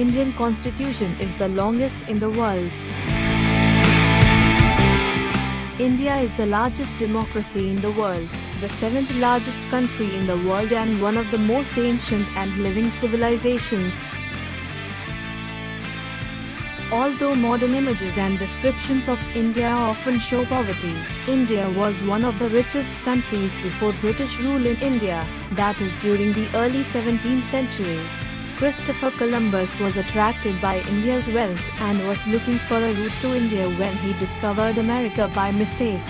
Indian constitution is the longest in the world. India is the largest democracy in the world, the seventh largest country in the world and one of the most ancient and living civilizations. Although modern images and descriptions of India often show poverty, India was one of the richest countries before British rule in India, that is during the early 17th century. Christopher Columbus was attracted by India's wealth and was looking for a route to India when he discovered America by mistake.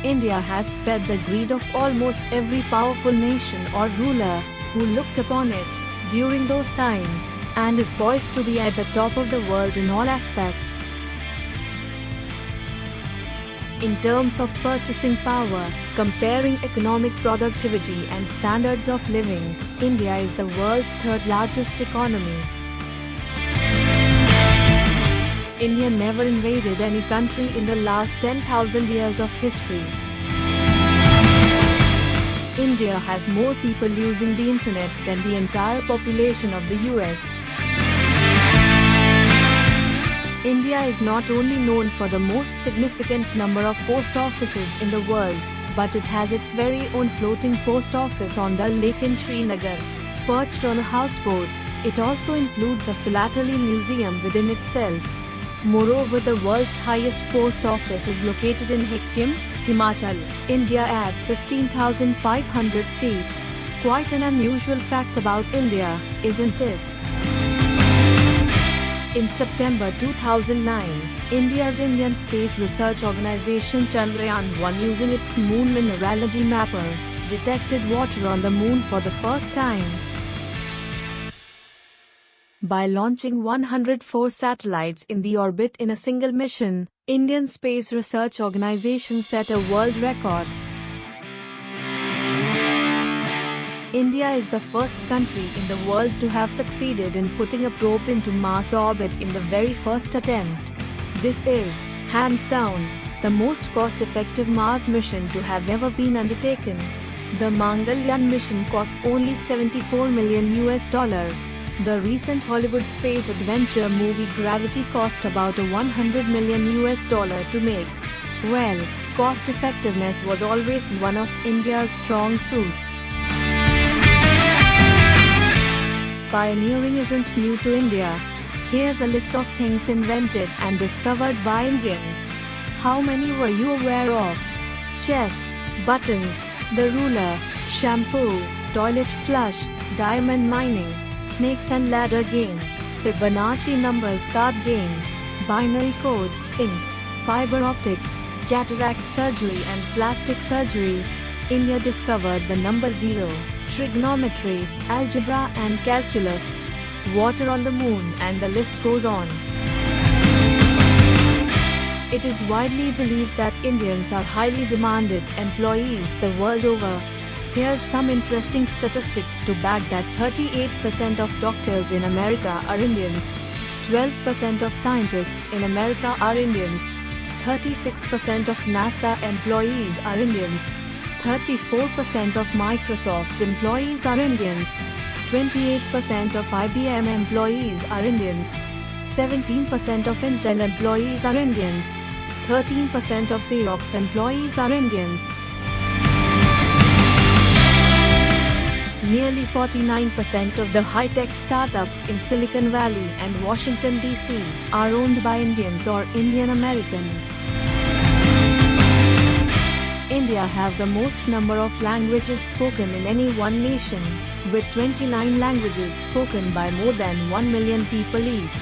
India has fed the greed of almost every powerful nation or ruler who looked upon it during those times, and is poised to be at the top of the world in all aspects. In terms of purchasing power, comparing economic productivity and standards of living, India is the world's third largest economy. India never invaded any country in the last 10,000 years of history. India has more people using the internet than the entire population of the US. India is not only known for the most significant number of post offices in the world, but it has its very own floating post office on Dal Lake in Srinagar. Perched on a houseboat, it also includes a philately museum within itself. Moreover, the world's highest post office is located in Sikkim, Himachal, India at 15,500 feet. Quite an unusual fact about India, isn't it? In September 2009, India's Indian Space Research Organization Chandrayaan-1 using its Moon Mineralogy Mapper, detected water on the Moon for the first time. By launching 104 satellites in the orbit in a single mission, Indian Space Research Organization set a world record. India is the first country in the world to have succeeded in putting a probe into Mars orbit in the very first attempt. This is, hands down, the most cost-effective Mars mission to have ever been undertaken. The Mangalyaan mission cost only $74 million. The recent Hollywood space adventure movie Gravity cost about $100 million to make. Well, cost-effectiveness was always one of India's strong suits. Pioneering isn't new to India. Here's a list of things invented and discovered by Indians. How many were you aware of? Chess, buttons, the ruler, shampoo, toilet flush, diamond mining, snakes and ladder game, Fibonacci numbers card games, binary code, ink, fiber optics, cataract surgery and plastic surgery. India discovered the number zero, trigonometry, algebra and calculus, water on the moon, and the list goes on. It is widely believed that Indians are highly demanded employees the world over. Here's some interesting statistics to back that. 38% of doctors in America are Indians. 12% of scientists in America are Indians. 36% of NASA employees are Indians. 34% of Microsoft employees are Indians. 28% of IBM employees are Indians. 17% of Intel employees are Indians. 13% of Xerox employees are Indians. Nearly 49% of the high-tech startups in Silicon Valley and Washington, D.C. are owned by Indians or Indian Americans. India have the most number of languages spoken in any one nation, with 29 languages spoken by more than 1 million people each.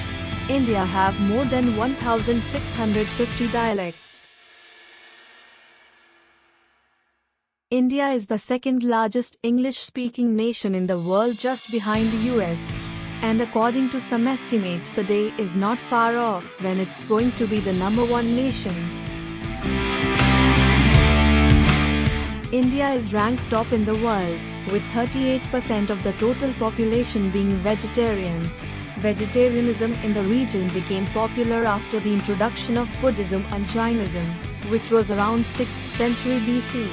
India have more than 1,650 dialects. India is the second largest English-speaking nation in the world, just behind the US. And according to some estimates, the day is not far off when it's going to be the number one nation. India is ranked top in the world, with 38% of the total population being vegetarian. Vegetarianism in the region became popular after the introduction of Buddhism and Jainism, which was around 6th century BC.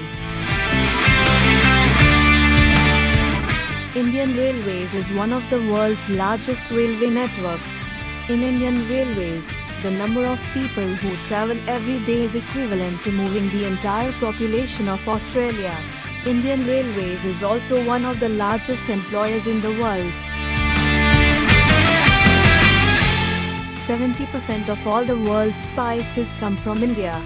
Indian Railways is one of the world's largest railway networks. In Indian Railways, the number of people who travel every day is equivalent to moving the entire population of Australia. Indian Railways is also one of the largest employers in the world. 70% of all the world's spices come from India.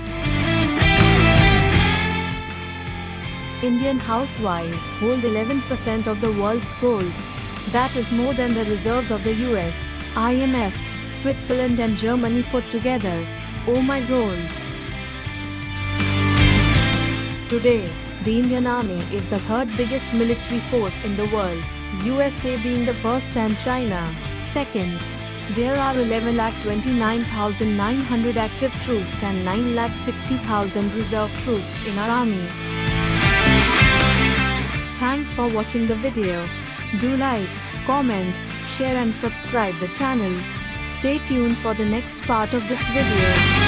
Indian housewives hold 11% of the world's gold. That is more than the reserves of the US, IMF, Switzerland and Germany put together. Oh my God! Today, the Indian Army is the third biggest military force in the world, USA being the first and China second. There are 11,29,900 active troops and 9,60,000 reserve troops in our army. Thanks for watching the video. Do like, comment, share and subscribe the channel. Stay tuned for the next part of this video.